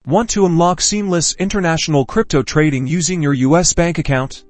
Want to unlock seamless international crypto trading using your US bank account?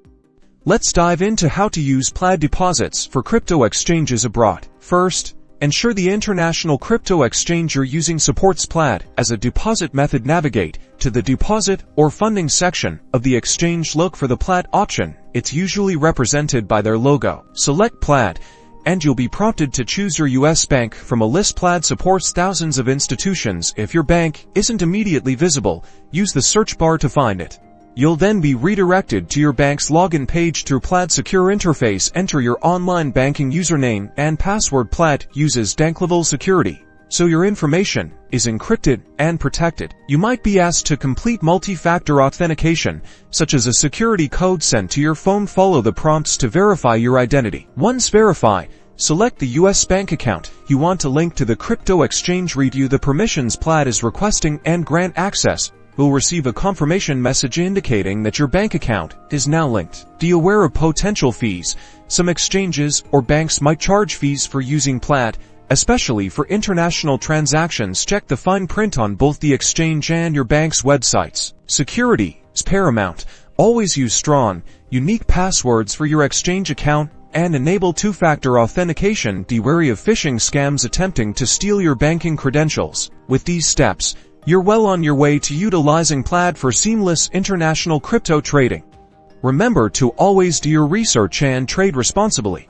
Let's dive into how to use Plaid Deposits for crypto exchanges abroad. First, ensure the international crypto exchange you're using supports Plaid as a deposit method. Navigate to the deposit or funding section of the exchange. Look for the Plaid option. It's usually represented by their logo. Select Plaid, and you'll be prompted to choose your US bank from a list. Plaid supports thousands of institutions. If your bank isn't immediately visible, use the search bar to find it. You'll then be redirected to your bank's login page through Plaid's secure interface. Enter your online banking username and password. Plaid uses bank-level security, so your information is encrypted and protected. You might be asked to complete multi-factor authentication, such as a security code sent to your phone. Follow the prompts to verify your identity. Once verified, select the US bank account you want to link to the crypto exchange. Review the permissions Plaid is requesting and grant access. Will receive a confirmation message indicating that your bank account is now linked. Be aware of potential fees. Some exchanges or banks might charge fees for using Plaid, especially for international transactions. Check the fine print on both the exchange and your bank's websites. Security is paramount. Always use strong, unique passwords for your exchange account and enable two-factor authentication. Be wary of phishing scams attempting to steal your banking credentials. With these steps, you're well on your way to utilizing Plaid for seamless international crypto trading. Remember to always do your research and trade responsibly.